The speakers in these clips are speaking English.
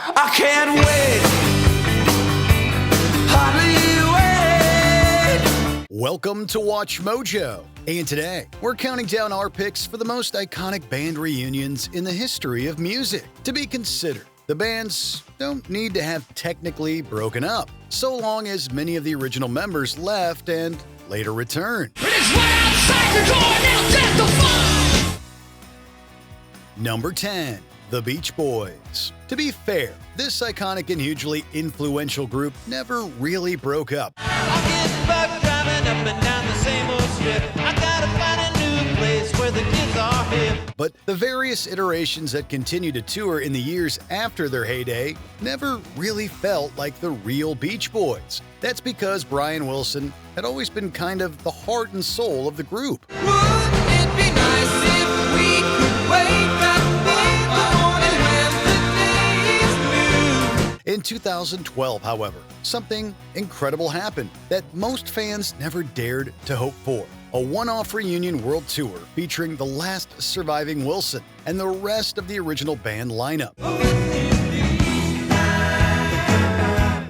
I can't wait. Hardly wait. Welcome to Watch Mojo. And today, we're counting down our picks for the most iconic band reunions in the history of music to be considered. The bands don't need to have technically broken up, so long as many of the original members left and later returned. Number 10. The Beach Boys. To be fair, this iconic and hugely influential group never really broke up. But the various iterations that continued to tour in the years after their heyday never really felt like the real Beach Boys. That's because Brian Wilson had always been kind of the heart and soul of the group. Would it be nice if we could wake up in the morning when the days new? In 2012, however, something incredible happened that most fans never dared to hope for. A one-off reunion world tour featuring the last surviving Wilson and the rest of the original band lineup.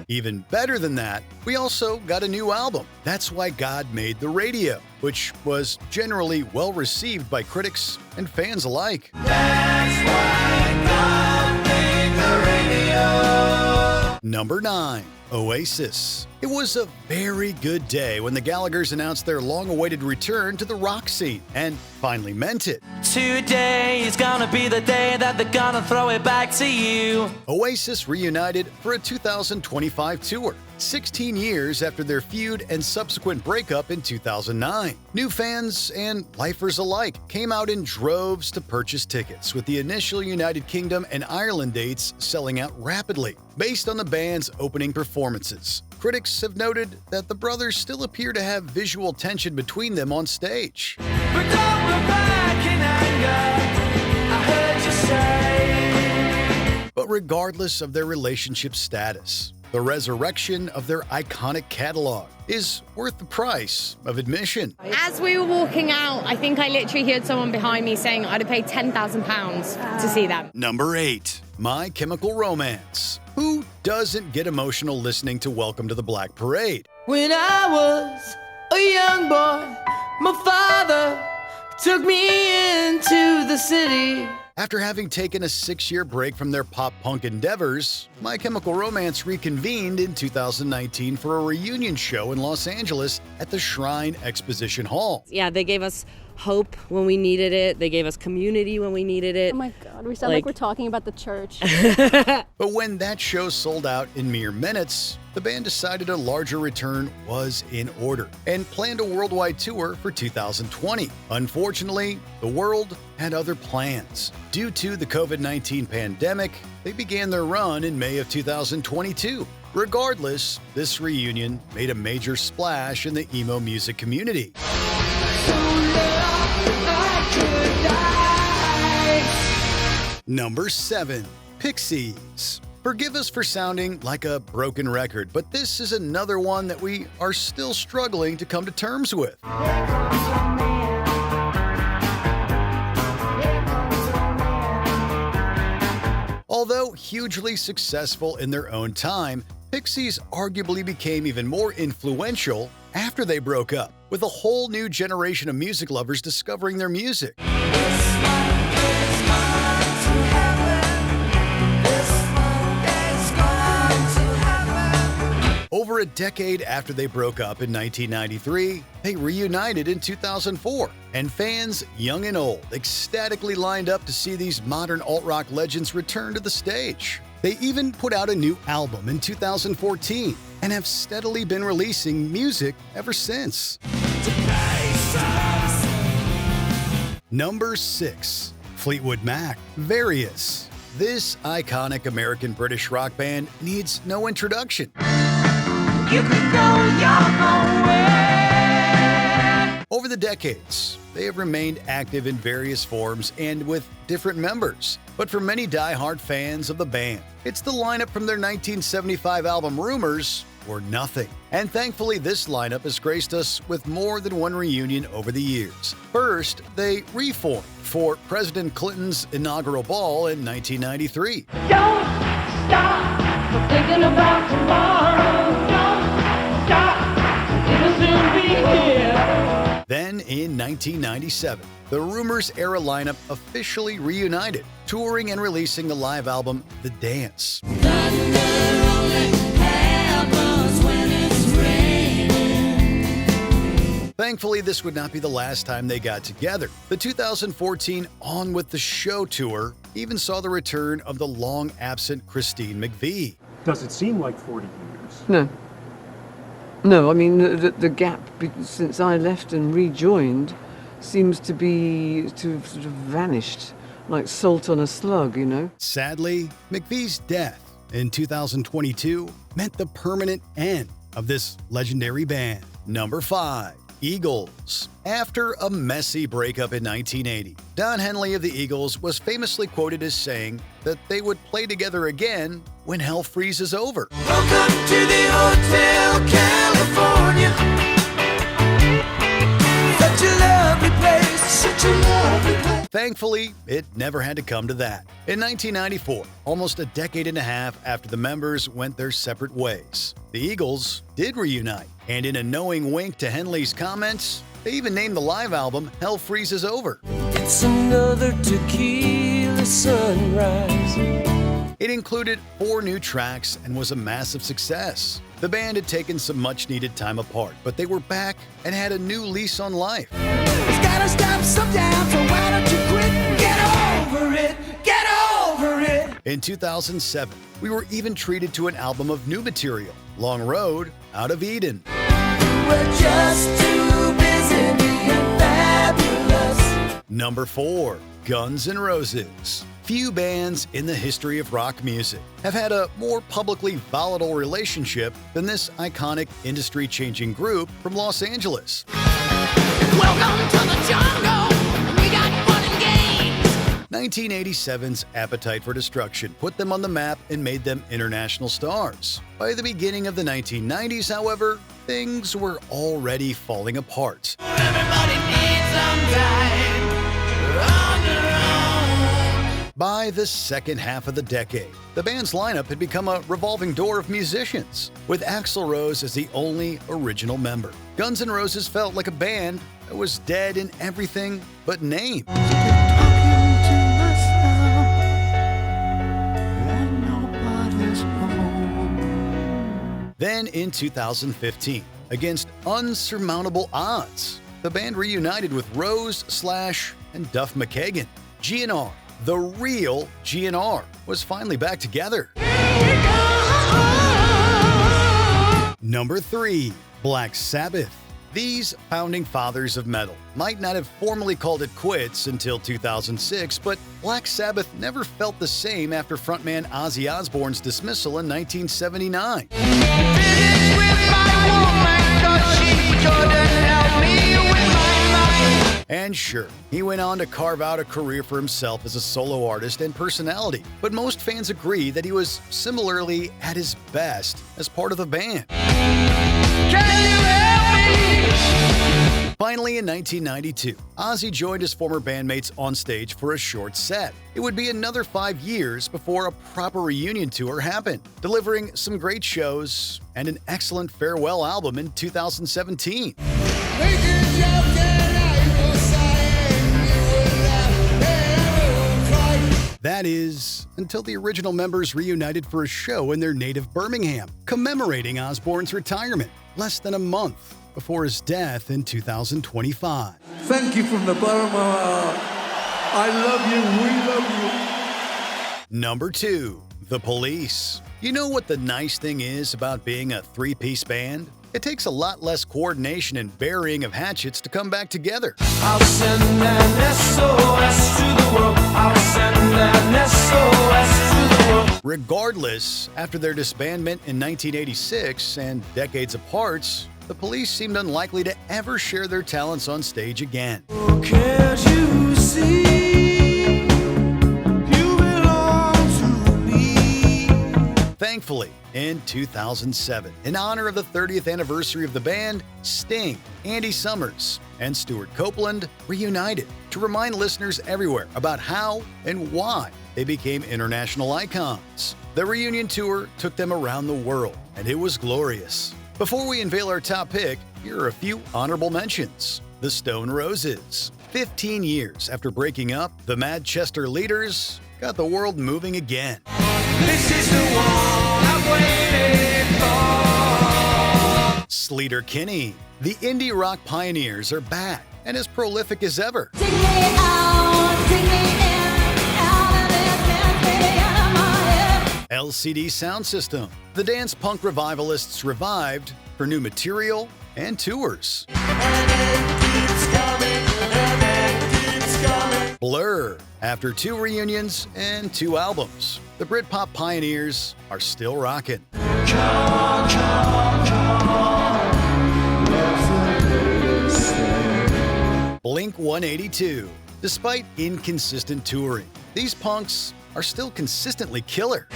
Even better than that, we also got a new album, That's Why God Made the Radio, which was generally well received by critics and fans alike. That's why God made the radio. Number 9. Oasis. It was a very good day when the Gallaghers announced their long-awaited return to the rock scene, and finally meant it. Today is gonna be the day that they're gonna throw it back to you. Oasis reunited for a 2025 tour, 16 years after their feud and subsequent breakup in 2009. New fans and lifers alike came out in droves to purchase tickets, with the initial United Kingdom and Ireland dates selling out rapidly, based on the band's opening performances. Critics have noted that the brothers still appear to have visual tension between them on stage. But don't look back in anger, I heard you say. But regardless of their relationship status, the resurrection of their iconic catalog is worth the price of admission. As we were walking out, I think I literally heard someone behind me saying I'd have paid £10,000 to see them. Number 8. My Chemical Romance. Who doesn't get emotional listening to Welcome to the Black Parade? When I was a young boy, my father took me into the city. After having taken a 6-year break from their pop-punk endeavors, My Chemical Romance reconvened in 2019 for a reunion show in Los Angeles at the Shrine Exposition Hall. Yeah, they gave us hope when we needed it. They gave us community when we needed it. Oh my God, we sound like we're talking about the church. But when that show sold out in mere minutes, the band decided a larger return was in order and planned a worldwide tour for 2020. Unfortunately, the world had other plans. Due to the COVID-19 pandemic, they began their run in May of 2022. Regardless, this reunion made a major splash in the emo music community. Number 7. Pixies. Forgive us for sounding like a broken record, but this is another one that we are still struggling to come to terms with. Although hugely successful in their own time, Pixies arguably became even more influential after they broke up, with a whole new generation of music lovers discovering their music. Over a decade after they broke up in 1993, they reunited in 2004, and fans, young and old, ecstatically lined up to see these modern alt-rock legends return to the stage. They even put out a new album in 2014 and have steadily been releasing music ever since. Number 6. Fleetwood Mac, Various. This iconic American-British rock band needs no introduction. You can go your own way. Over the decades, they have remained active in various forms and with different members. But for many die-hard fans of the band, it's the lineup from their 1975 album Rumors or nothing. And thankfully, this lineup has graced us with more than one reunion over the years. First, they reformed for President Clinton's inaugural ball in 1993. Don't stop. 1997. The Rumors-era lineup officially reunited, touring and releasing the live album The Dance. Thankfully, this would not be the last time they got together. The 2014 On With the Show tour even saw the return of the long-absent Christine McVie. Does it seem like 40 years? No. No, I mean, the gap since I left and rejoined seems to have sort of vanished, like salt on a slug, you know? Sadly, McVie's death in 2022 meant the permanent end of this legendary band. Number 5. Eagles. After a messy breakup in 1980, Don Henley of the Eagles was famously quoted as saying that they would play together again when hell freezes over. Welcome to the Hotel California. Such a lovely place, such a lovely place. Thankfully, it never had to come to that. In 1994, almost a decade and a half after the members went their separate ways, the Eagles did reunite. And in a knowing wink to Henley's comments, they even named the live album Hell Freezes Over. It's another tequila sunrise. It included 4 new tracks and was a massive success. The band had taken some much-needed time apart, but they were back and had a new lease on life. It's gotta stop sometime, so why don't you quit? Get over it, get over it. In 2007, we were even treated to an album of new material, Long Road Out of Eden. We're just too busy being fabulous. Number 4. Guns N' Roses. Few bands in the history of rock music have had a more publicly volatile relationship than this iconic industry-changing group from Los Angeles. Welcome to the jungle. We got fun and games. 1987's Appetite for Destruction put them on the map and made them international stars. By the beginning of the 1990s, however, things were already falling apart. Everybody needs some time on their own. By the second half of the decade, the band's lineup had become a revolving door of musicians, with Axl Rose as the only original member. Guns N' Roses felt like a band that was dead in everything but name. Then in 2015, against unsurmountable odds, the band reunited with Rose, Slash, and Duff McKagan. GNR, the real GNR, was finally back together. Number 3. Black Sabbath. These founding fathers of metal might not have formally called it quits until 2006, but Black Sabbath never felt the same after frontman Ozzy Osbourne's dismissal in 1979. And sure, he went on to carve out a career for himself as a solo artist and personality, but most fans agree that he was similarly at his best as part of the band. Finally, in 1992, Ozzy joined his former bandmates on stage for a short set. It would be another 5 years before a proper reunion tour happened, delivering some great shows and an excellent farewell album in 2017. That is, until the original members reunited for a show in their native Birmingham, commemorating Osbourne's retirement less than a month before his death in 2025. Thank you from the bottom of our heart. I love you, we love you. Number 2. The Police. You know what the nice thing is about being a 3-piece band? It takes a lot less coordination and burying of hatchets to come back together. I'll send an SOS to the world. I'll send an SOS to the world. Regardless, after their disbandment in 1986 and decades apart, the Police seemed unlikely to ever share their talents on stage again. Oh, can't you see? You belong to me. Thankfully, in 2007, in honor of the 30th anniversary of the band, Sting, Andy Summers, and Stuart Copeland reunited to remind listeners everywhere about how and why they became international icons. The reunion tour took them around the world, and it was glorious. Before we unveil our top pick, here are a few honorable mentions. The the Stone Roses. 15 years after breaking up, the Manchester Leaders got the world moving again. This is the one I've waited for. Sleater-Kinney, the indie rock pioneers are back and as prolific as ever. Take me out, take me in, out of this dance, out of my head. LCD Sound System, the dance punk revivalists revived for new material and tours. Blur, after 2 reunions and 2 albums, the Britpop pioneers are still rocking. Blink-182, despite inconsistent touring, these punks are still consistently killer.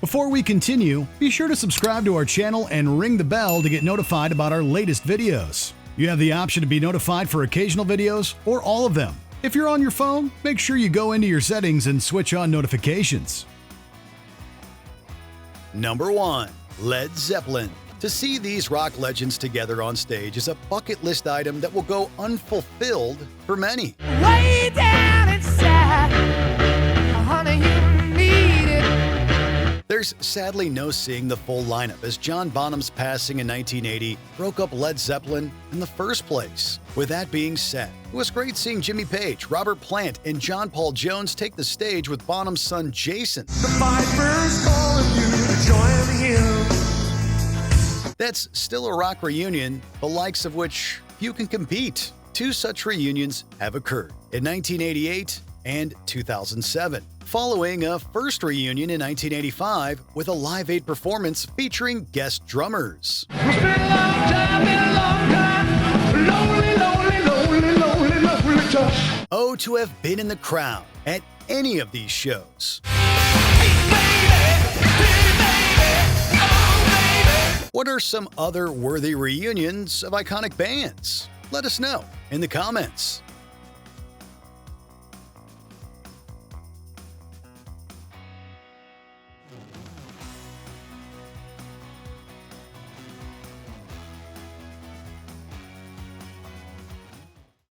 Before we continue, be sure to subscribe to our channel and ring the bell to get notified about our latest videos. You have the option to be notified for occasional videos or all of them. If you're on your phone, make sure you go into your settings and switch on notifications. Number 1. Led Zeppelin. To see these rock legends together on stage is a bucket list item that will go unfulfilled for many. Way down inside, honey, you need it. There's sadly no seeing the full lineup as John Bonham's passing in 1980 broke up Led Zeppelin in the first place. With that being said, it was great seeing Jimmy Page, Robert Plant, and John Paul Jones take the stage with Bonham's son Jason. The Viper's calling you to join him. That's still a rock reunion, the likes of which few can compete. 2 such reunions have occurred in 1988 and 2007, following a first reunion in 1985 with a Live Aid performance featuring guest drummers. It's been a long time, lonely, lonely, lonely, lonely, lonely time. Oh, to have been in the crowd at any of these shows. What are some other worthy reunions of iconic bands? Let us know in the comments.